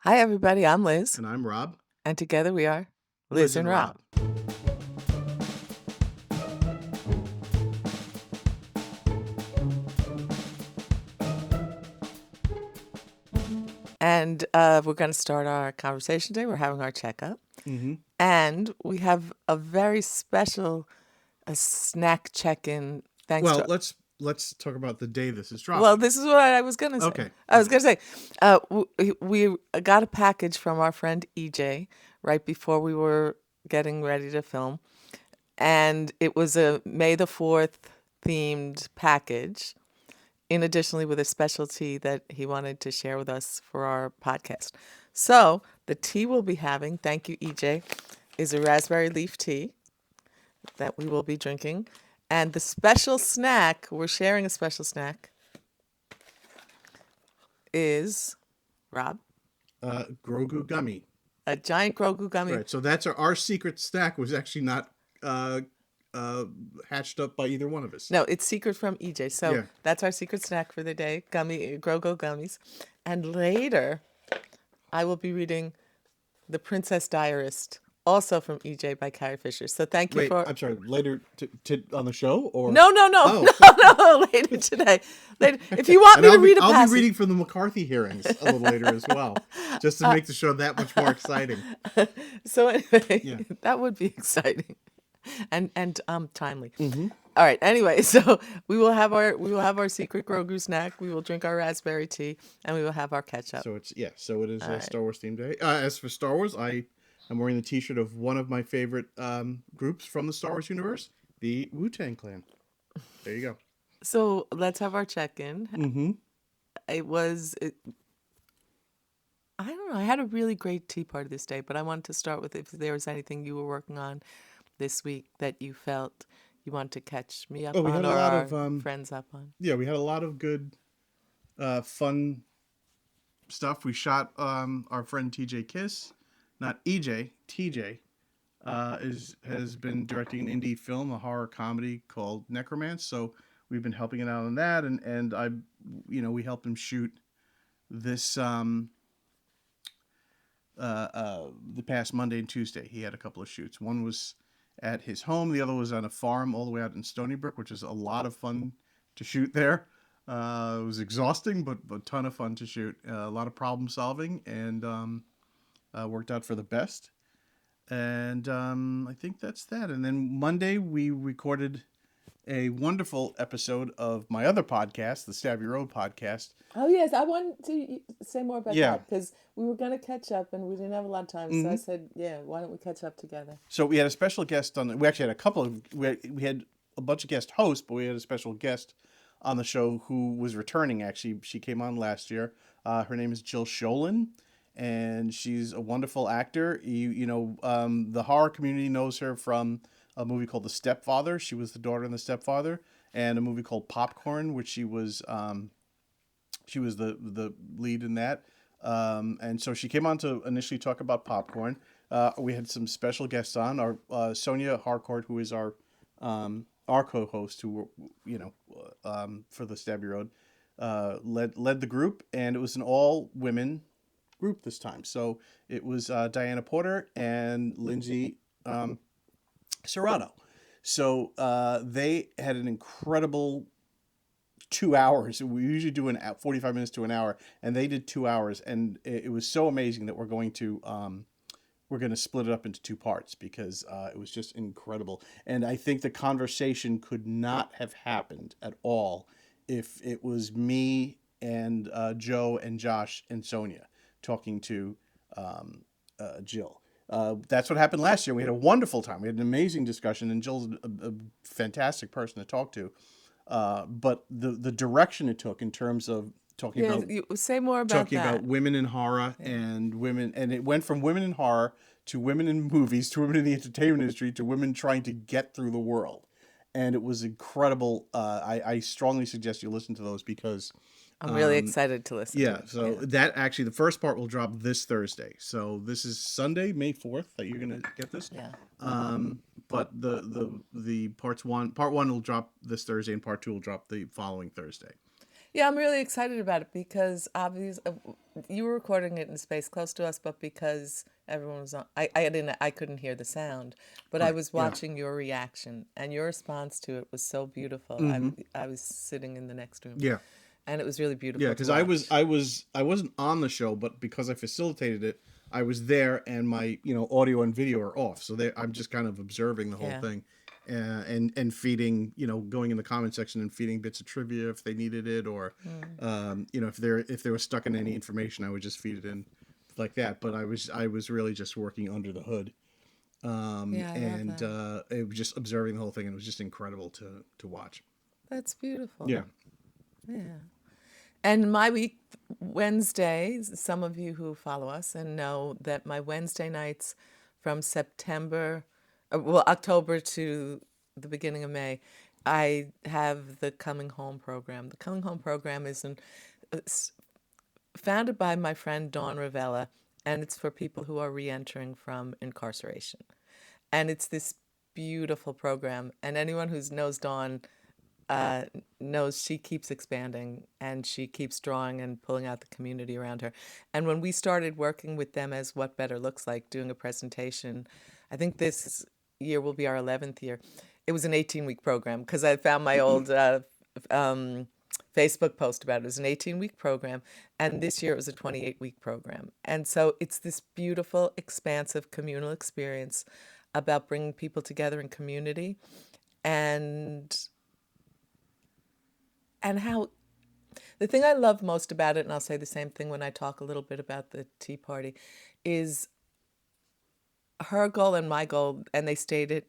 Hi, everybody. I'm Liz, And I'm Rob. and together we are Liz Liz and and Rob. Rob. And we're going to start our conversation today. We're having our checkup, Mm-hmm. and we have a very special snack check-in. Thanks Well, to let's talk about the day this is well, dropping. this is what I was going to say. Okay. I was going to say we got a package from our friend EJ right before we were getting ready to film, and it was a May the 4th themed package. In additionally with a specialty that he wanted to share with us for our podcast. So the tea we'll be having, thank you, EJ, is a raspberry leaf tea that we will be drinking. And the special snack, we're sharing a special snack, is, Rob, Grogu gummy. a giant Grogu gummy. Right. So that's our secret snack was actually not uh, hatched up by either one of us. No, it's secret from EJ. So Yeah. that's our secret snack for the day, Grogu gummies. And later, I will be reading The Princess Diarist, also from EJ by Carrie Fisher. So thank you Wait, for I'm sorry. Later on the show or no, Oh, no, later today. Later, if you want and me to read a I'll passage, be reading from the McCarthy hearings a little later as well, just to make the show that much more exciting. so anyway, Yeah. that would be exciting, and timely. Mm-hmm. All right. Anyway, so we will have our secret Grogu snack. We will drink our raspberry tea, and we will have our ketchup. So so it is All a right. Star Wars themed day. As for Star Wars, I am wearing the T-shirt of one of my favorite groups from the Star Wars universe, the Wu-Tang Clan. There you go. So let's have our check-in. Mm-hmm. I don't know. I had a really great tea party this day, but I wanted to start with if there was anything you were working on this week that you felt you want to catch me up Oh, we on had a or lot our of friends up on. we had a lot of good, fun stuff. We shot our friend TJ Kiss, not EJ. TJ is has been directing an indie film, a horror comedy called Necromance. So we've been helping it out on that, and we helped him shoot this the past Monday and Tuesday. He had a couple of shoots. One was at his home. The other was on a farm all the way out in Stony Brook, which is a lot of fun to shoot there. It was exhausting, but a ton of fun to shoot. A lot of problem solving, and worked out for the best. And I think that's that. And then Monday we recorded a wonderful episode of my other podcast, the Stab Your Road podcast. Oh yes, I wanted to say more about Yeah. that because we were going to catch up and we didn't have a lot of time. So I Mm-hmm. said, yeah, why don't we catch up together? So we had a special guest on. We actually had a couple of. We had a bunch of guest hosts, but we had a special guest on the show who was returning. Actually, she came on last year. Her name is Jill Sholin, and she's a wonderful actor. The horror community knows her from a movie called The Stepfather. She was the daughter in The Stepfather, and a movie called Popcorn, which she was the lead in that. And so she came on to initially talk about Popcorn. We had some special guests on. Our Sonia Harcourt, who is our co-host, who for the Stabby Road, led the group, and it was an all women group this time. So it was Diana Porter and Lindsay Serrano. So they had an incredible 2 hours. We usually do 45 minutes to an hour, and they did 2 hours, and it was so amazing that we're going to split it up into two parts because it was just incredible. And I think the conversation could not have happened at all if it was me and Joe and Josh and Sonia talking to Jill. That's what happened last year. We had a wonderful time. We had an amazing discussion, and Jill's a fantastic person to talk to. But the direction it took in terms of talking Yeah, about you say more about that. women in horror and women, and it went from women in horror to women in movies to women in the entertainment industry to women trying to get through the world, and it was incredible. I strongly suggest you listen to those because I'm really excited to listen to yeah. it. So that actually the first part will drop this Thursday. So this is Sunday, May 4th that you're gonna get this. Yeah. But the part one will drop this Thursday, and part two will drop the following Thursday. Yeah, I'm really excited about it because obviously you were recording it in space close to us, but because everyone was on, I couldn't hear the sound, but I Right. was Yeah. watching your reaction and your response to it was so beautiful. Mm-hmm. I was sitting in the next room, Yeah. and it was really Yeah. beautiful to Because watch. I wasn't on the show, but because I facilitated it, I was there, and my audio and video are off, so I'm just kind of observing the whole Yeah. thing, and feeding, going in the comment section and feeding bits of trivia if they needed it, or Mm. if they were stuck in any information, I would just feed it in like that. But I was really just working under the hood, Yeah, I love and that. it was just observing the whole thing, and it was just incredible to watch. That's beautiful. Yeah. Yeah. And my week Wednesdays, some of you who follow us and know that my Wednesday nights from October to the beginning of May, I have the Coming Home program. The Coming Home program is founded by my friend Dawn Ravella, and it's for people who are re-entering from incarceration. And it's this beautiful program. And anyone who knows Dawn uh, knows she keeps expanding and she keeps drawing and pulling out the community around her. And when we started working with them as What Better Looks Like, doing a presentation, I think this year will be our 11th year. It was an 18-week program because I found my old um, Facebook post about it. It was an 18-week program, and this year it was a 28-week program. And so it's this beautiful, expansive communal experience about bringing people together in community and how the thing I love most about it, and I'll say the same thing when I talk a little bit about the Tea Party, is her goal and my goal, and they state it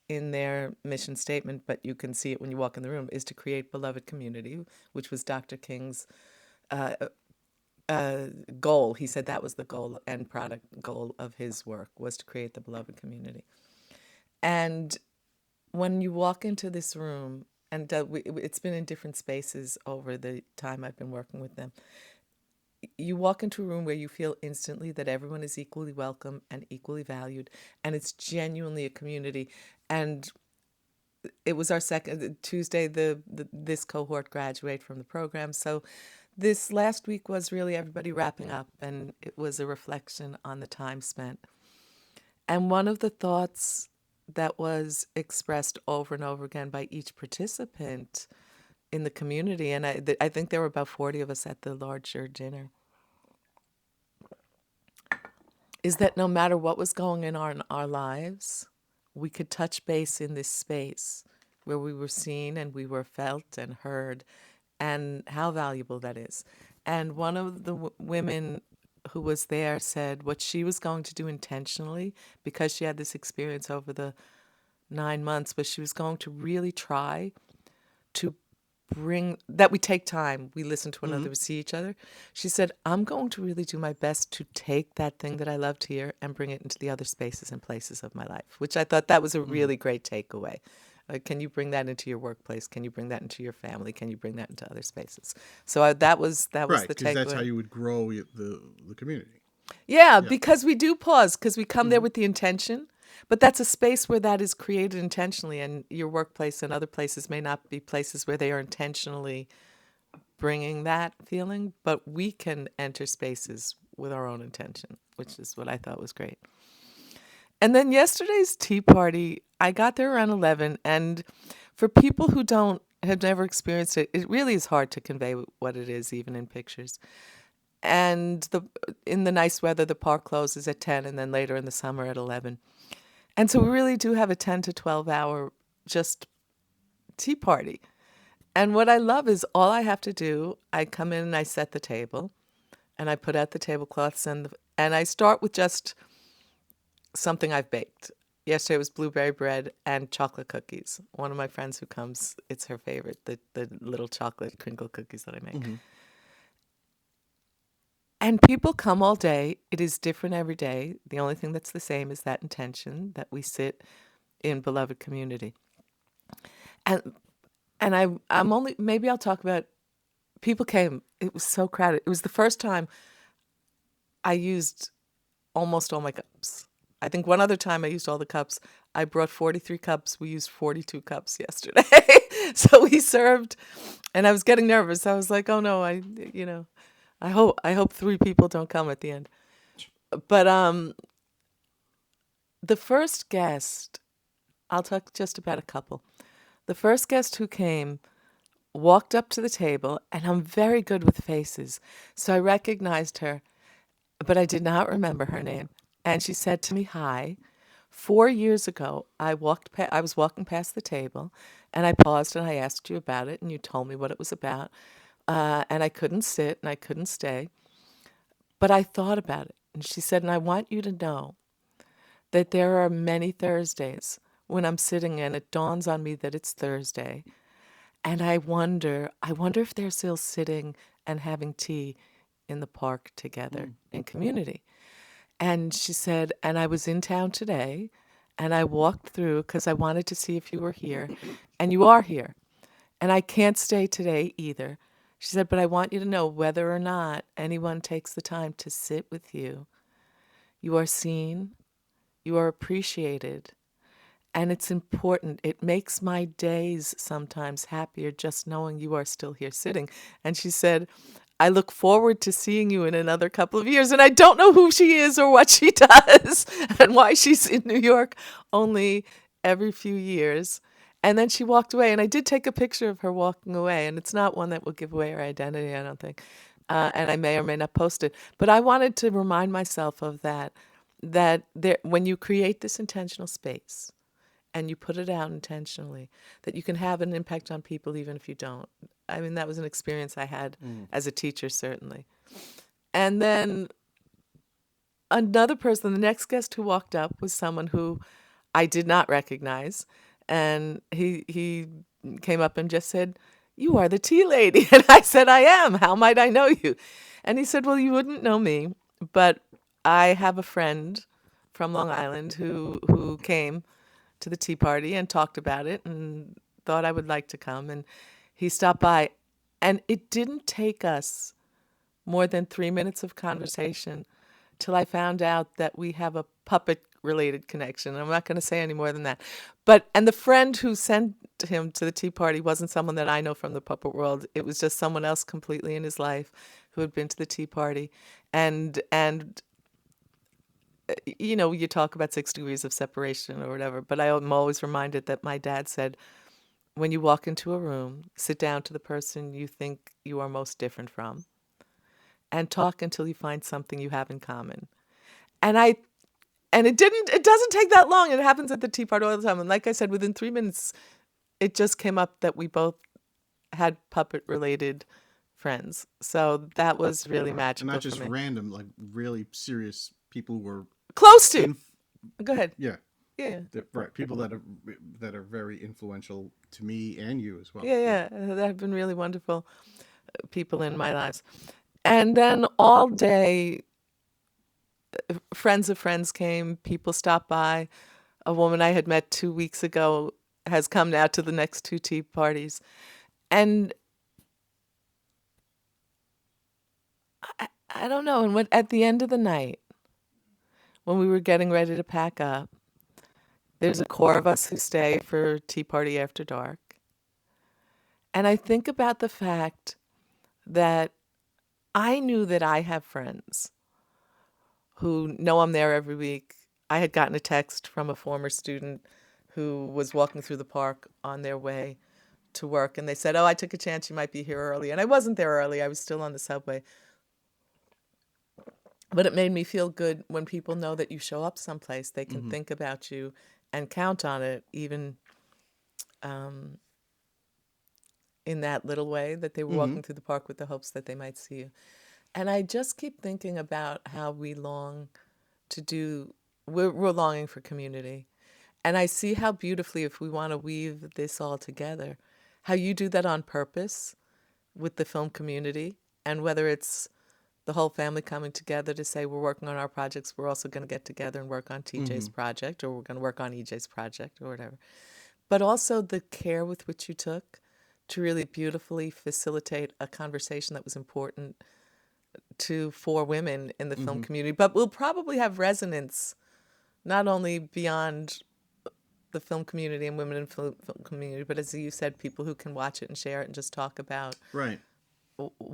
in their mission statement, but you can see it when you walk in the room, is to create beloved community, which was Dr. King's goal. He said that was the goal and product goal of his work, was to create the beloved community. And when you walk into this room, and it's been in different spaces over the time I've been working with them, you walk into a room where you feel instantly that everyone is equally welcome and equally valued, and it's genuinely a community. And it was our second Tuesday. This cohort graduated from the program, so this last week was really everybody wrapping up, and it was a reflection on the time spent. And one of the thoughts that was expressed over and over again by each participant in the community, and I think there were about 40 of us at the larger dinner, is that no matter what was going on in our lives, we could touch base in this space where we were seen and we were felt and heard, and how valuable that is. And one of the women who was there said what she was going to do intentionally, because she had this experience over the 9 months, was she was going to really try to bring that we take time, we listen to one Mm-hmm. another, we see each other. She said, I'm going to really do my best to take that thing that I loved here and bring it into the other spaces and places of my life, which I thought that was a Mm-hmm. really great takeaway. Can you bring that into your workplace? Can you bring that into your family? Can you bring that into other spaces? So that was Right. the Because that's how takeaway. you would grow the community. Yeah, Yeah. because we do pause because we come there Mm-hmm. with the intention, but that's a space where that is created intentionally, and your workplace and other places may not be places where they are intentionally bringing that feeling, but we can enter spaces with our own intention, which is what I thought was great. And then yesterday's tea party, I got there around 11, and for people who don't have never experienced it, it really is hard to convey what it is, even in pictures. And in the nice weather, the park closes at 10, and then later in the summer at 11. And so we really do have a 10 to 12 hour just tea party. And what I love is all I have to do, I come in and I set the table, and I put out the tablecloths, and I start with just something I've baked. Yesterday was blueberry bread and chocolate cookies. One of my friends who comes, it's her favorite, the little chocolate crinkle cookies that I make. Mm-hmm. And people come all day. It is different every day. The only thing that's the same is that intention that we sit in beloved community. And I'm only, maybe I'll talk about, people came. It was so crowded. It was the first time I used almost all my cups. I think one other time I used all the cups. I brought 43 cups. We used 42 cups yesterday. So we served, and I was getting nervous. I was like, "Oh no, you know, I hope three people don't come at the end." But the first guest, I'll talk just about a couple. The first guest who came walked up to the table, and I'm very good with faces, so I recognized her, but I did not remember her name. And she said to me, "Hi." 4 years ago, I was walking past the table, and I paused and I asked you about it, and you told me what it was about. And I couldn't sit and I couldn't stay, but I thought about it. And she said, "And I want you to know that there are many Thursdays when I'm sitting and it dawns on me that it's Thursday, and I wonder if they're still sitting and having tea in the park together Mm. in community." And she said, "And I was in town today and I walked through because I wanted to see if you were here, and you are here. And I can't stay today either." She said, "But I want you to know whether or not anyone takes the time to sit with you, you are seen, you are appreciated, and it's important. It makes my days sometimes happier just knowing you are still here sitting." And she said, "I look forward to seeing you in another couple of years." And I don't know who she is or what she does and why she's in New York only every few years. And then she walked away. And I did take a picture of her walking away. And it's not one that will give away her identity, I don't think. And I may or may not post it. But I wanted to remind myself of that, that when you create this intentional space, and you put it out intentionally, that you can have an impact on people even if you don't. I mean, that was an experience I had Mm. as a teacher, certainly. And then another person, the next guest who walked up was someone who I did not recognize. And he came up and just said, "You are the tea lady." And I said, "I am. How might I know you?" And he said, "Well, you wouldn't know me, but I have a friend from Long Island who came to the tea party and talked about it and thought I would like to come." And he stopped by. And it didn't take us more than 3 minutes of conversation till I found out that we have a puppet related connection. I'm not going to say any more than that. And the friend who sent him to the tea party wasn't someone that I know from the puppet world. It was just someone else completely in his life who had been to the tea party. And you talk about 6 degrees of separation or whatever, but I'm always reminded that my dad said, when you walk into a room, sit down to the person you think you are most different from and talk until you find something you have in common. And I and it doesn't take that long. It happens at the tea party all the time. And like I said, within 3 minutes, it just came up that we both had puppet related friends. So that was really And not magical for just me. random, like really serious people who were Close to. in. Go ahead. Yeah, Yeah. right. People that are very influential to me and you as well. Yeah, Yeah. yeah. That have been really wonderful people in my lives. And then all day, friends of friends came, people stopped by. A woman I had met 2 weeks ago has come now to the next two tea parties. And I don't know. And at the end of the night, when we were getting ready to pack up, there's a core of us who stay for Tea Party After Dark. And I think about the fact that I knew that I have friends who know I'm there every week. I had gotten a text from a former student who was walking through the park on their way to work, and they said, "Oh, I took a chance you might be here early." And I wasn't there early, I was still on the subway. But it made me feel good when people know that you show up someplace, they can Mm-hmm. think about you and count on it, even um, in that little way that they were Mm-hmm. walking through the park with the hopes that they might see you. And I just keep thinking about how we long to do, we're longing for community. And I see how beautifully, if we want to weave this all together, how you do that on purpose with the film community. And whether it's the whole family coming together to say, we're working on our projects, we're also going to get together and work on Mm-hmm. TJ's project, or we're going to work on EJ's project, or whatever. But also the care with which you took to really beautifully facilitate a conversation that was important to four women in the film Mm-hmm. community, but will probably have resonance not only beyond the film community and women in film community, but as you said, people who can watch it and share it and just talk about Right.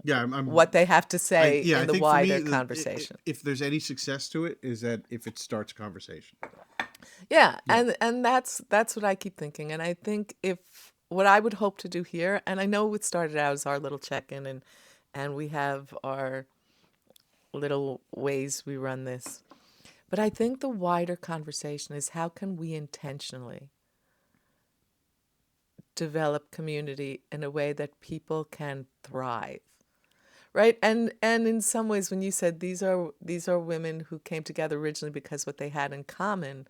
Yeah, what they have to say I in the think for me, wider conversation. if there's any success to it, is that if it starts a conversation. Yeah, Yeah. and that's what I keep thinking. And I think if what I would hope to do here, and I know it started out as our little check-in, and we have our little ways we run this. But I think the wider conversation is how can we intentionally develop community in a way that people can thrive, right? And in some ways, when you said these are women who came together originally because what they had in common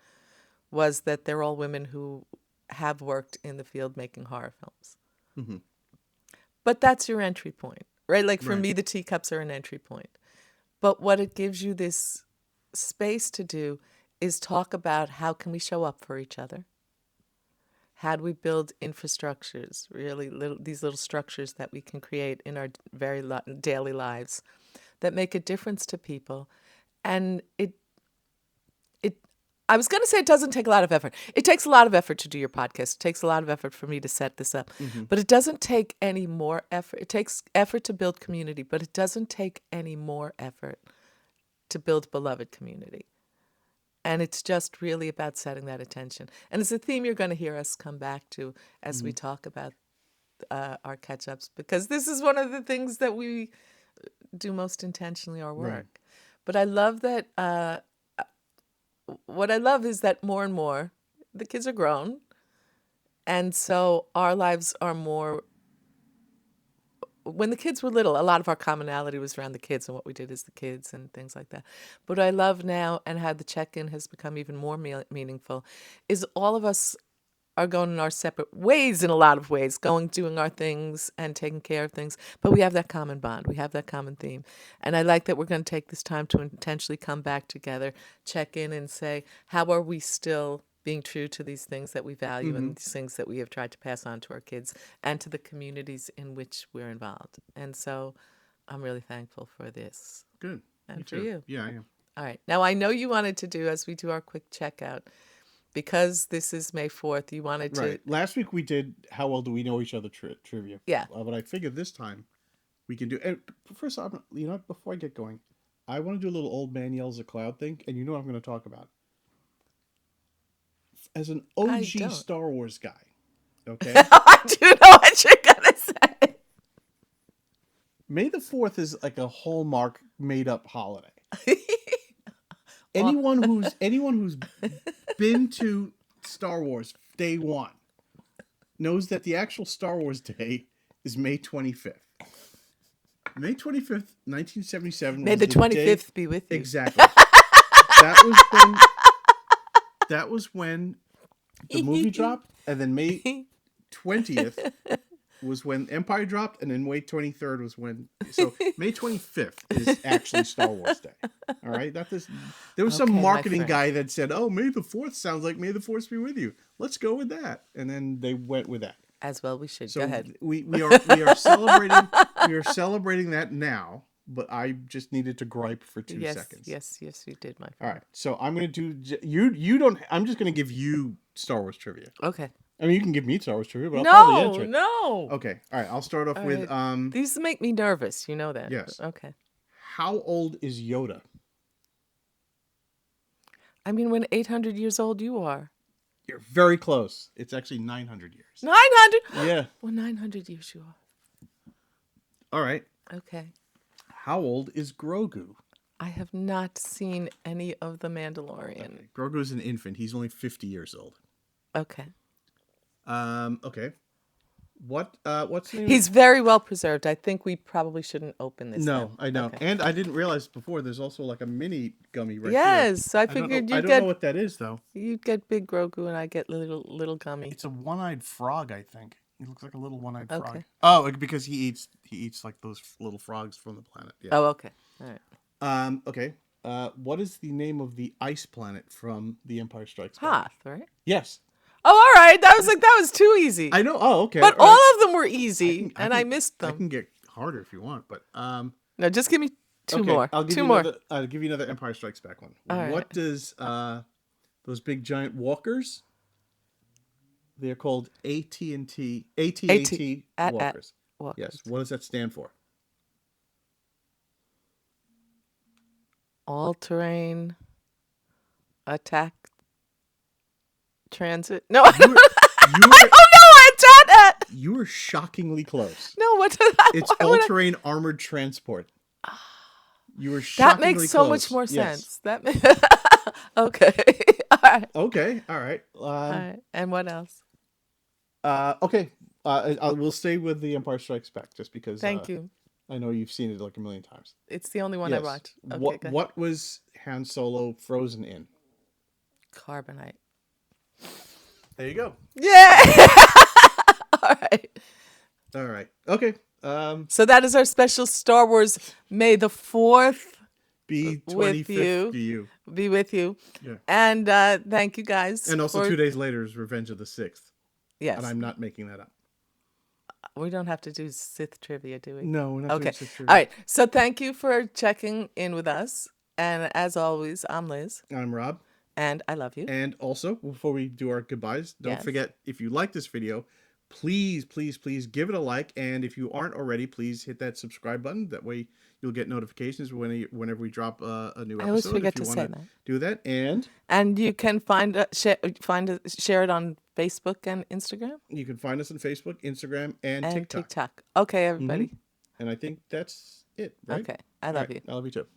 was that they're all women who have worked in the field making horror films. Hmm. But that's your entry point, right? Like for Right. me, the teacups are an entry point. But what it gives you this space to do is talk about how can we show up for each other? How do we build infrastructures, really these little structures that we can create in our daily lives that make a difference to people? And it I was going to say it doesn't take a lot of effort. It takes a lot of effort to do your podcast. It takes a lot of effort for me to set this up. Hmm. But it doesn't take any more effort. It takes effort to build community, but it doesn't take any more effort to build beloved community. And it's just really about setting that attention. And it's a theme you're going to hear us come back to as we Hmm. talk about our catch ups, because this is one of the things that we do most intentionally, our Right. work. But I love that. What I love is that more and more the kids are grown. And so our lives are more. When the kids were little, a lot of our commonality was around the kids and what we did as the kids and things like that. But what I love now, and how the check-in has become even more meaningful, is all of us are going in our separate ways in a lot of ways, going, doing our things and taking care of things. But we have that common bond. We have that common theme. And I like that we're going to take this time to intentionally come back together, check in and say, how are we still being true to these things that we value Hmm. and these things that we have tried to pass on to our kids and to the communities in which we're involved. And so I'm really thankful for this Good. Me and for too. you. Yeah, I am. All right. Now, I know you wanted to do, as we do our quick checkout, because this is May 4th, you wanted to, Right. Last week we did how well do we know each other trivia. yeah. But I figured this time we can do. And first off, before I get going, I want to do a little old man yells at cloud thing, and you know what I'm going to talk about. As an I OG don't. Star Wars guy, okay, I do know what you're gonna say. May the 4th is like a hallmark made up holiday. Well, Anyone who's been to Star Wars day one knows that the actual Star Wars day is May 25th. May 25th, 1977 may was the the day 25th be with you. exactly. That was when that was when the movie dropped, and then May 20th was when Empire dropped, and then May 23rd was when. So May 25th is actually Star Wars Day. All right, there was some Okay, my marketing friend. guy that said, "Oh, May the 4th sounds like May the Force be with you. Let's go with that," and then they went with that. As well, we should. Go So ahead. we are celebrating that now. But I just needed to gripe for 2 seconds. Yes, you did, my All friend. right, so I'm gonna do you don't. I'm just gonna give you Star Wars trivia. Okay. I mean, you can give me Star Wars trivia, but I'll probably No, answer it. no. Okay, all right. I'll start off All with right. These make me nervous. You know that. yes. Okay. How old is Yoda? I mean, when 800 years old you are. You're very close. It's actually 900 years. 900? Yeah. Well, 900 years you are. All right. Okay. How old is Grogu? I have not seen any of The Mandalorian. Okay. Grogu's an infant. He's only 50 years old. Okay. Okay. What's the name? He's very well preserved. I think we probably shouldn't open this. No, now. I know. Okay. And I didn't realize before there's also like a mini gummy right Yes, so I here. figured I you'd don't get know what that is though. you'd get big Grogu and I get little gummy. It's a one-eyed frog, I think. He looks like a little one-eyed frog. Okay. Oh, because he eats like those little frogs from the planet. Yeah. Oh, okay. All right. Okay. What is the name of the ice planet from The Empire Strikes Back? Hoth, right? Yes. Oh, all right. That was too easy. I know. Oh, okay. But All right. all of them were easy, and I missed I them. can get harder if you want, but No, just give me two okay, more. I'll give Two you more. I'll give you another Empire Strikes Back one. All What right. does those big giant walkers They're called AT&T, AT AT-AT at walkers. Yes. Walkers. What does that stand for? All terrain attack transit. No, I You don't, were you I were don't know what that. you were shockingly close. No, what did I? It's Why would I? all-terrain armored transport. You were That makes shockingly so much close. more Yes. sense. Okay. All right. Okay. All right. All right. And what else? Okay. We'll stay with The Empire Strikes Back just because Thank you. I know you've seen it like a million times. It's the only one I Yes. watch. Okay, go ahead. What was Han Solo frozen in? Carbonite. There you go. Yeah. All right. All right. Okay. So that is our special Star Wars May the 4th Be with 25th to you. you. Be with you. Yeah. And thank you guys. And also for, 2 days later is Revenge of the Sixth. Yes. And I'm not making that up. We don't have to do Sith trivia, do we? No, we're not Okay. doing Sith trivia. All right. So thank you for checking in with us. And as always, I'm Liz. I'm Rob. And I love you. And also, before we do our goodbyes, don't Yes. forget, if you like this video, please, please, please give it a like. And if you aren't already, please hit that subscribe button. That way you'll get notifications whenever we drop a new episode. I always forget if you to wanna say that. do that. And you can share it on Facebook and Instagram You can find us on Facebook, Instagram, and TikTok. Okay, everybody. And I think that's it, right? Okay. I All love right. you. I love you too.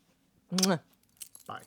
Mwah. Bye.